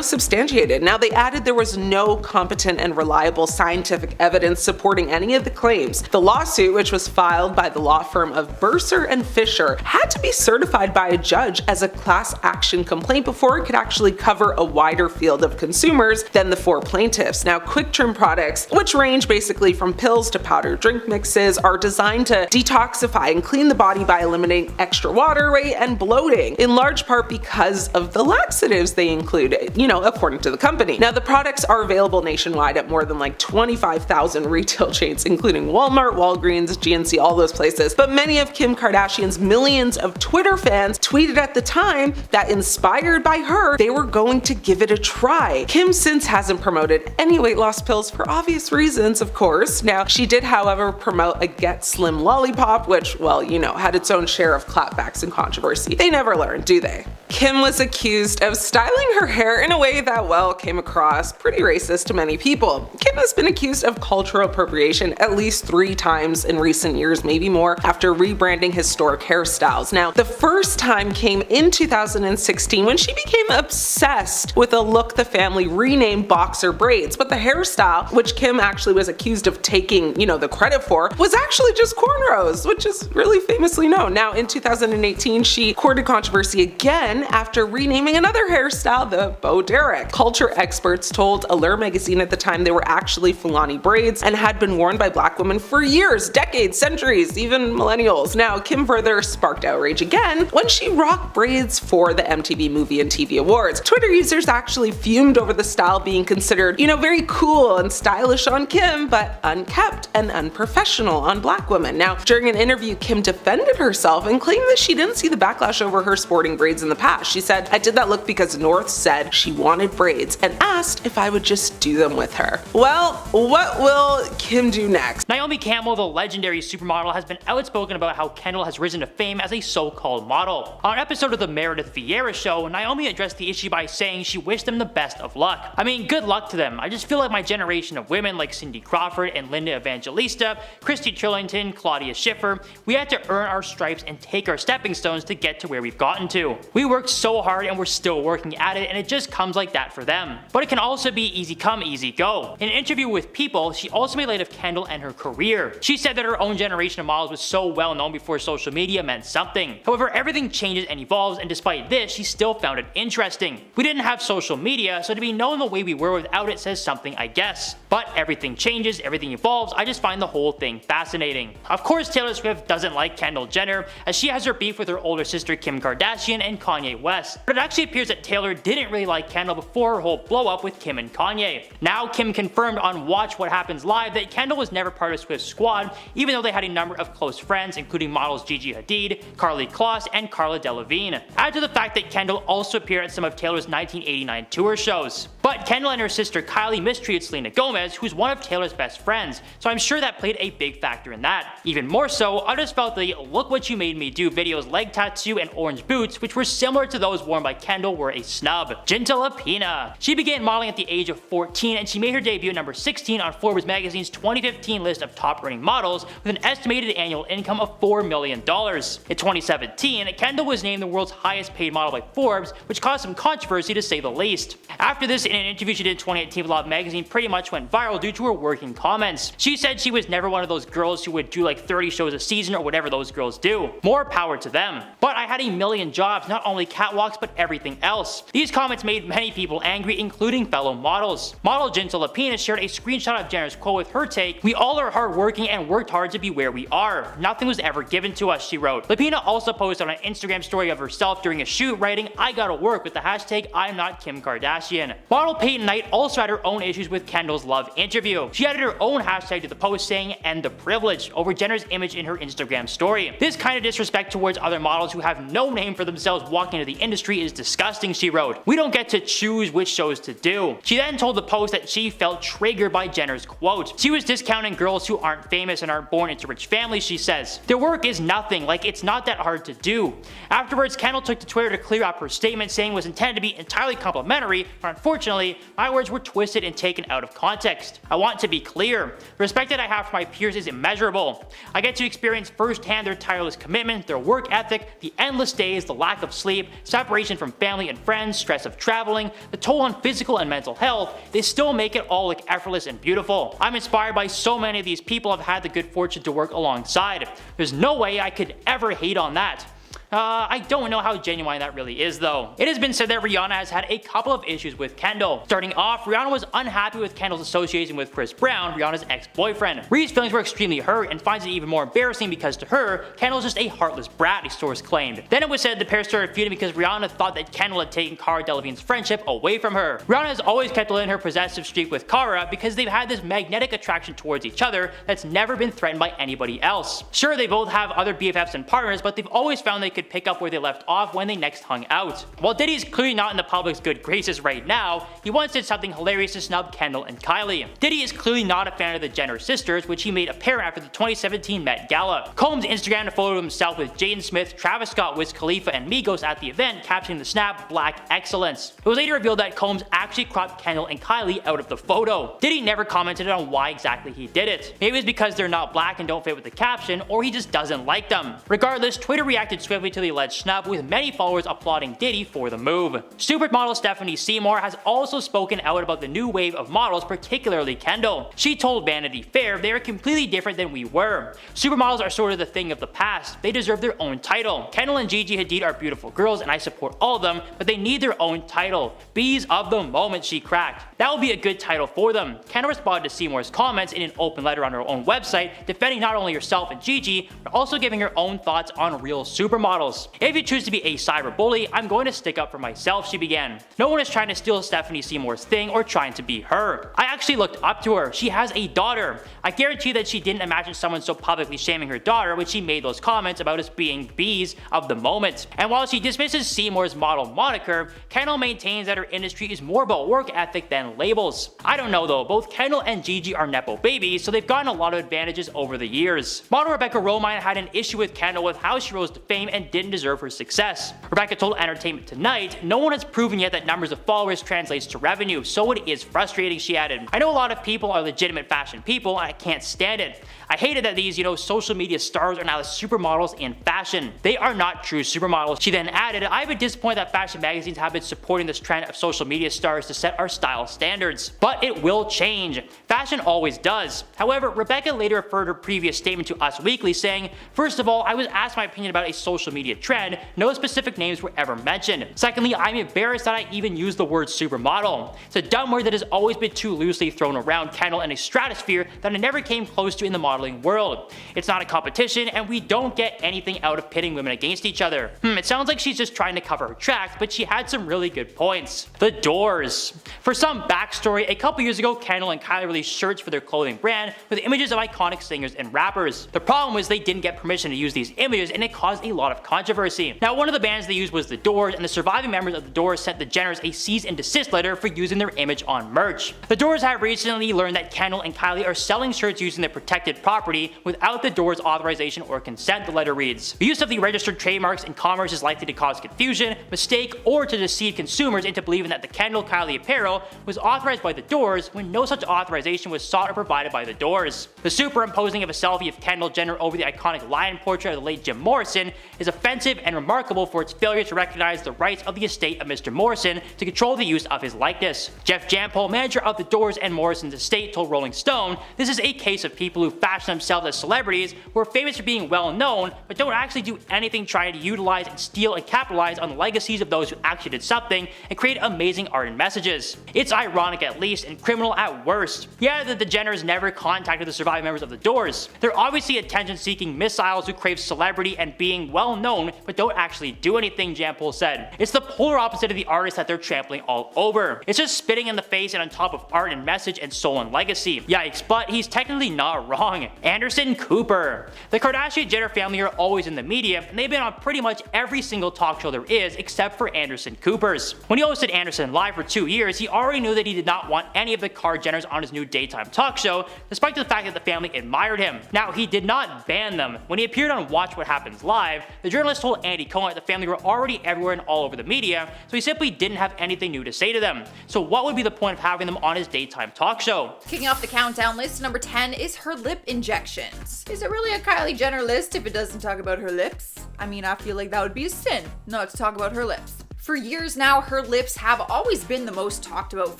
substantiated. Now, they added there was no competent and reliable scientific evidence supporting any of the claims. The lawsuit, which was filed by the law firm of Bursar and Fisher, had to be certified by a judge as a class action complaint before it could actually cover a wider field of consumers than the 4 plaintiffs. Now, Quick Trim products, which range basically from pills to powdered drink mixes, are designed to detoxify and clean the body by eliminating extra water weight and bloating, in large part because of the laxatives they include, according to the company. Now, the products are available nationwide at more than 25,000 retail chains, including Walmart, Walgreens, GNC, all those places. But many of Kim Kardashian's millions of Twitter fans tweeted at the time that, inspired by her, they were going to give it a try. Kim since hasn't promoted any weight loss pills for obvious reasons, of course. Now, she did, however, promote a Get Slim lollipop, which, had its own share of clapbacks and controversy. They never learn, do they? Kim was accused of styling her hair in a way that, came across pretty racist to many people. Kim has been accused of cultural appropriation at least 3 times in recent years, maybe more, after rebranding historic hairstyles. Now, the first time came in 2016 when she became obsessed with a look the family renamed boxer braids, but the hairstyle, which Kim actually was accused of taking getting, the credit for was actually just cornrows, which is really famously known. Now, in 2018, she courted controversy again after renaming another hairstyle the Bo Derek. Culture experts told Allure magazine at the time they were actually Fulani braids and had been worn by black women for years, decades, centuries, even millennials. Now, Kim further sparked outrage again when she rocked braids for the MTV Movie and TV Awards. Twitter users actually fumed over the style being considered, very cool and stylish on Kim, but unkept and unprofessional on black women. Now, during an interview, Kim defended herself and claimed that she didn't see the backlash over her sporting braids in the past. She said, "I did that look because North said she wanted braids and asked if I would just do them with her." Well, what will Kim do next? Naomi Campbell, the legendary supermodel, has been outspoken about how Kendall has risen to fame as a so-called model. On an episode of the Meredith Vieira show, Naomi addressed the issue by saying she wished them the best of luck. I mean, good luck to them. I just feel like my generation of women like Cindy Crawford and Linda Evangelista, Christy Turlington, Claudia Schiffer, we had to earn our stripes and take our stepping stones to get to where we've gotten to. We worked so hard and we're still working at it, and it just comes like that for them. But it can also be easy come, easy go. In an interview with People, she also made light of Kendall and her career. She said that her own generation of models was so well known before social media meant something. However, everything changes and evolves, and despite this, she still found it interesting. We didn't have social media, so to be known the way we were without it says something, I guess. But everything changes, everything evolves, I just find the whole thing fascinating. Of course, Taylor Swift doesn't like Kendall Jenner, as she has her beef with her older sister Kim Kardashian and Kanye West. But it actually appears that Taylor didn't really like Kendall before her whole blow up with Kim and Kanye. Now, Kim confirmed on Watch What Happens Live that Kendall was never part of Swift's squad, even though they had a number of close friends, including models Gigi Hadid, Karlie Kloss, and Cara Delevingne. Add to the fact that Kendall also appeared at some of Taylor's 1989 tour shows. But Kendall and her sister Kylie mistreated Selena Gomez, who's one of Taylor's best friends, so I'm sure that played a big factor in that. Even more so, others felt the "Look What You Made Me Do" videos leg tattoo and orange boots, which were similar to those worn by Kendall, were a snub. Jintalapina. She began modeling at the age of 14, and she made her debut at number 16 on Forbes magazine's 2015 list of top earning models with an estimated annual income of $4 million. In 2017, Kendall was named the world's highest paid model by Forbes, which caused some controversy to say the least. After this, in an interview she did in 2018 with Love magazine, pretty much went viral due to her working comments. She said she was never one of those girls who would do like 30 shows a season or whatever those girls do. More power to them. But I had a million jobs, not only catwalks but everything else. These comments made many people angry, including fellow models. Model Jintalapina shared a screenshot of Jenner's quote with her take, "We all are hardworking and worked hard to be where we are. Nothing was ever given to us," she wrote. Lapina also posted on an Instagram story of herself during a shoot writing, "I gotta work," with the hashtag I'm not Kim Kardashian. Model Peyton Knight also had her own issues with Kendall's Love interview. She added her own hashtag to the post saying "End the privilege" over Jenner's image in her Instagram story. This kind of disrespect towards other models who have no name for themselves walking into the industry is disgusting, she wrote. "We don't get to choose which shows to do." She then told the post that she felt triggered by Jenner's quote. She was discounting girls who aren't famous and aren't born into rich families, she says. "Their work is nothing, like it's not that hard to do." Afterwards, Kendall took to Twitter to clear up her statement, saying it was intended to be entirely complimentary, but unfortunately, my words were twisted and taken out of context. "I want to be clear. The respect that I have for my peers is immeasurable. I get to experience firsthand their tireless commitment, their work ethic, the endless days, the lack of sleep, separation from family and friends, stress of traveling, the toll on physical and mental health. They still make it all look effortless and beautiful. I'm inspired by so many of these people I've had the good fortune to work alongside. There's no way I could ever hate on that." I don't know how genuine that really is though. It has been said that Rihanna has had a couple of issues with Kendall. Starting off, Rihanna was unhappy with Kendall's association with Chris Brown, Rihanna's ex-boyfriend. Rhea's feelings were extremely hurt and finds it even more embarrassing because to her, Kendall is just a heartless brat, a source claimed. Then it was said the pair started feuding because Rihanna thought that Kendall had taken Cara Delevingne's friendship away from her. Rihanna has always kept in her possessive streak with Cara because they've had this magnetic attraction towards each other that's never been threatened by anybody else. Sure, they both have other BFFs and partners, but they've always found they could pick up where they left off when they next hung out. While Diddy is clearly not in the public's good graces right now, he once did something hilarious to snub Kendall and Kylie. Diddy is clearly not a fan of the Jenner sisters, which he made apparent after the 2017 Met Gala. Combs Instagrammed a photo of himself with Jaden Smith, Travis Scott, Wiz Khalifa, and Migos at the event, captioning the snap "Black Excellence." It was later revealed that Combs actually cropped Kendall and Kylie out of the photo. Diddy never commented on why exactly he did it. Maybe it's because they're not black and don't fit with the caption, or he just doesn't like them. Regardless, Twitter reacted swiftly to the alleged snub, with many followers applauding Diddy for the move. Supermodel Stephanie Seymour has also spoken out about the new wave of models, particularly Kendall. She told Vanity Fair they are completely different than we were. Supermodels are sort of the thing of the past. They deserve their own title. Kendall and Gigi Hadid are beautiful girls and I support all of them, but they need their own title. Bees of the moment, she cracked. That would be a good title for them. Kendall responded to Seymour's comments in an open letter on her own website, defending not only herself and Gigi, but also giving her own thoughts on real supermodels. If you choose to be a cyberbully, I'm going to stick up for myself, she began. No one is trying to steal Stephanie Seymour's thing or trying to be her. I actually looked up to her. She has a daughter. I guarantee that she didn't imagine someone so publicly shaming her daughter when she made those comments about us being bees of the moment. And while she dismisses Seymour's model moniker, Kendall maintains that her industry is more about work ethic than labels. I don't know though, both Kendall and Gigi are nepo babies, so they've gotten a lot of advantages over the years. Model Rebecca Romijn had an issue with Kendall with how she rose to fame and didn't deserve her success. Rebecca told Entertainment Tonight, "No one has proven yet that numbers of followers translates to revenue, so it is frustrating," she added. "I know a lot of people are legitimate fashion people and I can't stand it. I hated that these, social media stars are now the supermodels in fashion. They are not true supermodels." She then added, "I've been disappointed that fashion magazines have been supporting this trend of social media stars to set our style standards. But it will change. Fashion always does." However, Rebecca later referred her previous statement to Us Weekly saying, "First of all, I was asked my opinion about a social media trend. No specific names were ever mentioned. Secondly, I'm embarrassed that I even used the word supermodel. It's a dumb word that has always been too loosely thrown around Kendall in a stratosphere that I never came close to in the modeling world. It's not a competition and we don't get anything out of pitting women against each other." It sounds like she's just trying to cover her tracks, but she had some really good points. The Doors. For some backstory, a couple years ago, Kendall and Kylie released shirts for their clothing brand with images of iconic singers and rappers. The problem was they didn't get permission to use these images and it caused a lot of controversy. Now, one of the bands they used was The Doors, and the surviving members of The Doors sent the Jenners a cease and desist letter for using their image on merch. The Doors have recently learned that Kendall and Kylie are selling shirts using their protected property without the Doors' authorization or consent, the letter reads. "The use of the registered trademarks in commerce is likely to cause confusion, mistake, or to deceive consumers into believing that the Kendall-Kylie apparel was authorized by The Doors when no such authorization was sought or provided by The Doors. The superimposing of a selfie of Kendall Jenner over the iconic lion portrait of the late Jim Morrison is offensive and remarkable for its failure to recognize the rights of the estate of Mr. Morrison to control the use of his likeness." Jeff Jampol, manager of The Doors and Morrison's estate, told Rolling Stone, "This is a case of people who fashion themselves as celebrities who are famous for being well known but don't actually do anything trying to utilize and steal and capitalize on the legacies of those who actually did something and create amazing art and messages. It's ironic at least and criminal at worst." Yeah, that the Jenners never contacted the surviving members of The Doors. They're obviously attention-seeking missiles who crave celebrity and being well known but don't actually do anything, Jampol said. "It's the polar opposite of the artists that they're trampling all over. It's just spitting in the face and on top of art and message and soul and legacy." Yikes, but he's technically not wrong. Anderson Cooper. The Kardashian Jenner family are always in the media, and they've been on pretty much every single talk show there is except for Anderson Cooper's. When he hosted Anderson Live for 2 years, he already knew that he did not want any of the Kard Jenners on his new daytime talk show, despite the fact that the family admired him. Now, he did not ban them. When he appeared on Watch What Happens Live, the journalist told Andy Cohen that the family were already everywhere and all over the media, so he simply didn't have anything new to say to them. So what would be the point of having them on his daytime talk show? Kicking off the countdown list, number 10 is her lip injections. Is it really a Kylie Jenner list if it doesn't talk about her lips? I mean, I feel like that would be a sin not to talk about her lips. For years now, her lips have always been the most talked about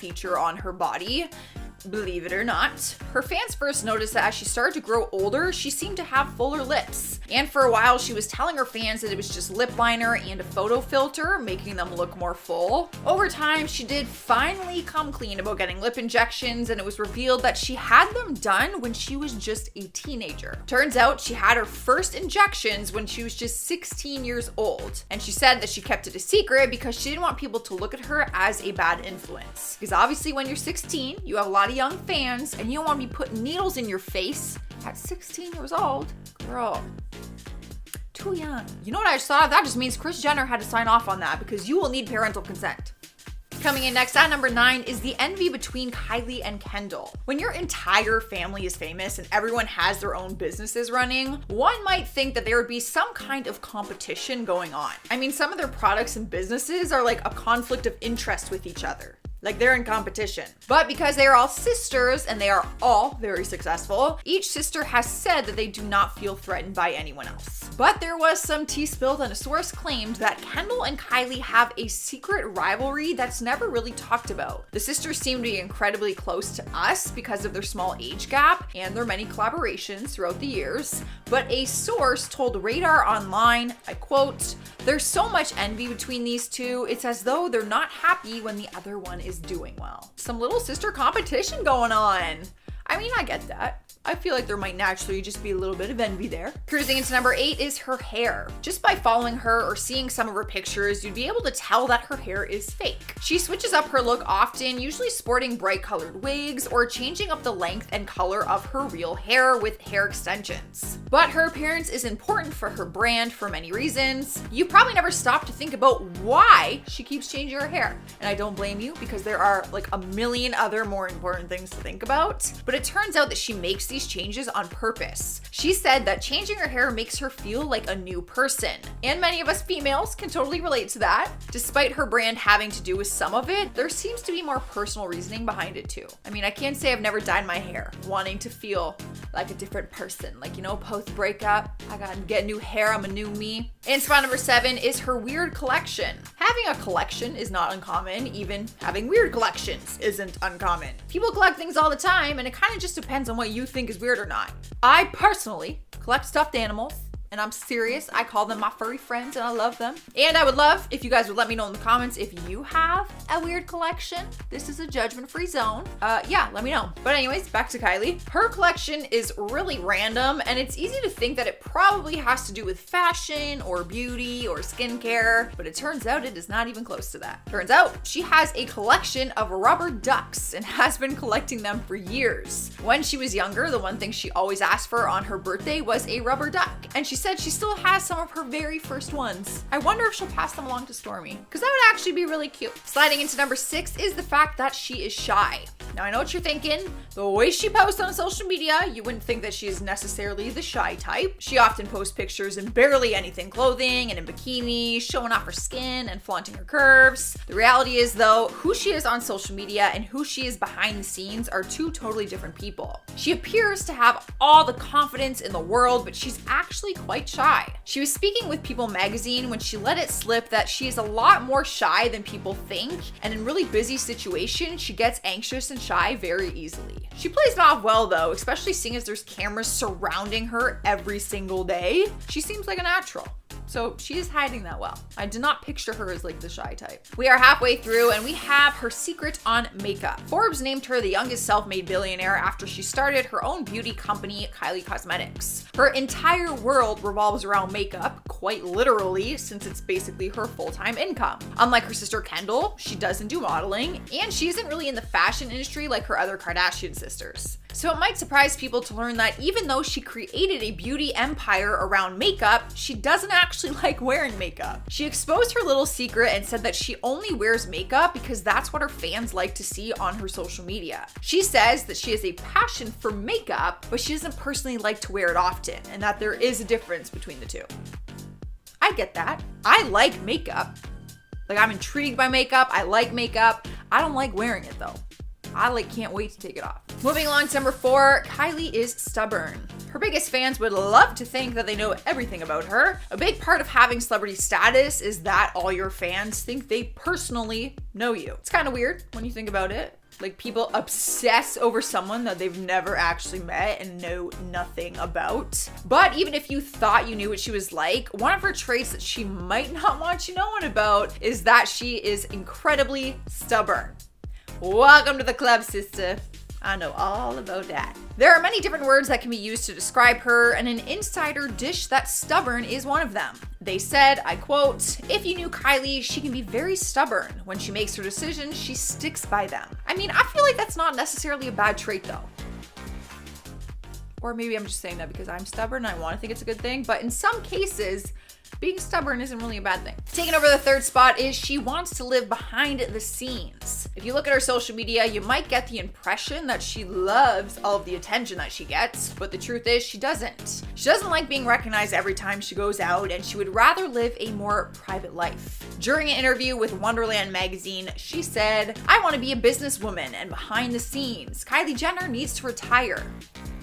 feature on her body. Believe it or not. Her fans first noticed that as she started to grow older, she seemed to have fuller lips. And for a while, she was telling her fans that it was just lip liner and a photo filter, making them look more full. Over time, she did finally come clean about getting lip injections, and it was revealed that she had them done when she was just a teenager. Turns out she had her first injections when she was just 16 years old. And she said that she kept it a secret because she didn't want people to look at her as a bad influence. Because obviously when you're 16, you have a lot of young fans, and you don't want to be putting needles in your face at 16 years old. Girl, too young. You know what I just thought of? That just means Kris Jenner had to sign off on that because you will need parental consent. Coming in next at number 9 is the envy between Kylie and Kendall. When your entire family is famous and everyone has their own businesses running, one might think that there would be some kind of competition going on. I mean, some of their products and businesses are like a conflict of interest with each other. Like they're in competition. But because they are all sisters and they are all very successful, each sister has said that they do not feel threatened by anyone else. But there was some tea spilled and a source claimed that Kendall and Kylie have a secret rivalry that's never really talked about. The sisters seem to be incredibly close to us because of their small age gap and their many collaborations throughout the years. But a source told Radar Online, I quote, "There's so much envy between these two, it's as though they're not happy when the other one is doing well." Some little sister competition going on. I mean, I get that. I feel like there might naturally just be a little bit of envy there. Cruising into number 8 is her hair. Just by following her or seeing some of her pictures, you'd be able to tell that her hair is fake. She switches up her look often, usually sporting bright colored wigs or changing up the length and color of her real hair with hair extensions. But her appearance is important for her brand for many reasons. You probably never stop to think about why she keeps changing her hair. And I don't blame you, because there are like a million other more important things to think about. But it turns out that she makes these changes on purpose. She said that changing her hair makes her feel like a new person. And many of us females can totally relate to that. Despite her brand having to do with some of it, there seems to be more personal reasoning behind it too. I mean, I can't say I've never dyed my hair, wanting to feel like a different person. Like, you know, post breakup, I gotta get new hair, I'm a new me. And spot number 7 is her weird collection. Having a collection is not uncommon, even having weird collections isn't uncommon. People collect things all the time, and it kind of just depends on what you think is weird or not. I personally collect stuffed animals, and I'm serious. I call them my furry friends and I love them. And I would love if you guys would let me know in the comments if you have a weird collection. This is a judgment-free zone. Yeah, let me know. But anyways, back to Kylie. Her collection is really random, and it's easy to think that it probably has to do with fashion or beauty or skincare, but it turns out it is not even close to that. Turns out she has a collection of rubber ducks and has been collecting them for years. When she was younger, the one thing she always asked for on her birthday was a rubber duck, and she said she still has some of her very first ones. I wonder if she'll pass them along to Stormy, because that would actually be really cute. Sliding into number 6 is the fact that she is shy. Now I know what you're thinking. The way she posts on social media, you wouldn't think that she is necessarily the shy type. She often posts pictures in barely anything clothing and in bikinis, showing off her skin and flaunting her curves. The reality is though, who she is on social media and who she is behind the scenes are two totally different people. She appears to have all the confidence in the world, but she's actually quite shy. She was speaking with People magazine when she let it slip that she is a lot more shy than people think, and in really busy situations, she gets anxious and shy very easily. She plays it off well though, especially seeing as there's cameras surrounding her every single day. She seems like a natural. So she is hiding that well. I did not picture her as like the shy type. We are halfway through and we have her secret on makeup. Forbes named her the youngest self-made billionaire after she started her own beauty company, Kylie Cosmetics. Her entire world revolves around makeup, quite literally, since it's basically her full-time income. Unlike her sister Kendall, she doesn't do modeling, and she isn't really in the fashion industry like her other Kardashian sisters. So it might surprise people to learn that even though she created a beauty empire around makeup, she doesn't actually like wearing makeup. She exposed her little secret and said that she only wears makeup because that's what her fans like to see on her social media. She says that she has a passion for makeup, but she doesn't personally like to wear it often, and that there is a difference between the two. I get that. I like makeup. Like, I'm intrigued by makeup. I like makeup. I don't like wearing it though. I can't wait to take it off. Moving along to number 4, Kylie is stubborn. Her biggest fans would love to think that they know everything about her. A big part of having celebrity status is that all your fans think they personally know you. It's kind of weird when you think about it. Like, people obsess over someone that they've never actually met and know nothing about. But even if you thought you knew what she was like, one of her traits that she might not want you knowing about is that she is incredibly stubborn. Welcome to the club, sister. I know all about that. There are many different words that can be used to describe her, and an insider dish that stubborn is one of them. They said, I quote, "If you knew Kylie, she can be very stubborn. When she makes her decisions, she sticks by them." I mean, I feel like that's not necessarily a bad trait though. Or maybe I'm just saying that because I'm stubborn and I want to think it's a good thing, but in some cases, being stubborn isn't really a bad thing. Taking over the third spot is she wants to live behind the scenes. If you look at her social media, you might get the impression that she loves all of the attention that she gets, but the truth is she doesn't. She doesn't like being recognized every time she goes out, and she would rather live a more private life. During an interview with Wonderland magazine, she said, "I want to be a businesswoman and behind the scenes. Kylie Jenner needs to retire."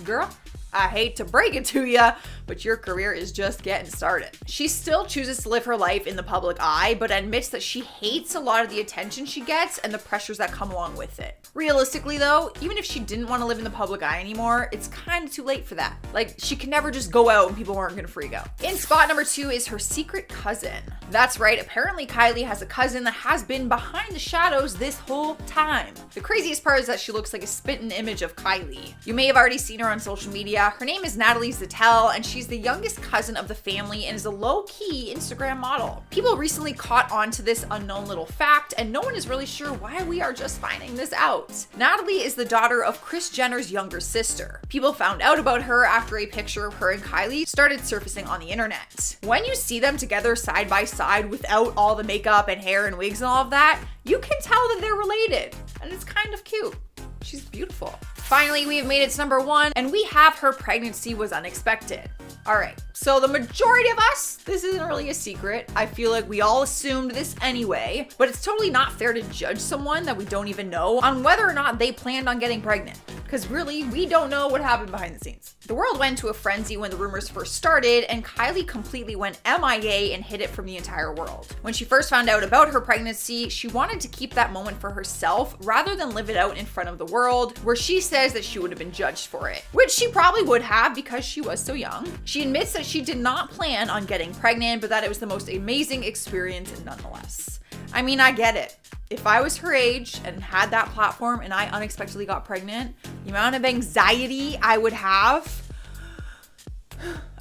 Girl, I hate to break it to ya, but your career is just getting started. She still chooses to live her life in the public eye, but admits that she hates a lot of the attention she gets and the pressures that come along with it. Realistically though, even if she didn't want to live in the public eye anymore, it's kind of too late for that. Like, she could never just go out and people weren't gonna freak out. In spot number 2 is her secret cousin. That's right, apparently Kylie has a cousin that has been behind the shadows this whole time. The craziest part is that she looks like a spitting image of Kylie. You may have already seen her on social media. Her name is Natalie Zettel, and she's the youngest cousin of the family and is a low-key Instagram model. People recently caught on to this unknown little fact, and no one is really sure why we are just finding this out. Natalie is the daughter of Kris Jenner's younger sister. People found out about her after a picture of her and Kylie started surfacing on the internet. When you see them together side by side without all the makeup and hair and wigs and all of that, you can tell that they're related, and it's kind of cute. She's beautiful. Finally, we have made it to number 1, and we have her pregnancy was unexpected. All right, so the majority of us, this isn't really a secret. I feel like we all assumed this anyway, but it's totally not fair to judge someone that we don't even know on whether or not they planned on getting pregnant. Because really, we don't know what happened behind the scenes. The world went into a frenzy when the rumors first started, and Kylie completely went MIA and hid it from the entire world. When she first found out about her pregnancy, she wanted to keep that moment for herself rather than live it out in front of the world, where she says that she would have been judged for it, which she probably would have because she was so young. She admits that she did not plan on getting pregnant, but that it was the most amazing experience nonetheless. I mean, I get it. If I was her age and had that platform and I unexpectedly got pregnant, the amount of anxiety I would have,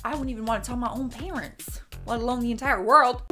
I wouldn't even want to tell my own parents, let alone the entire world.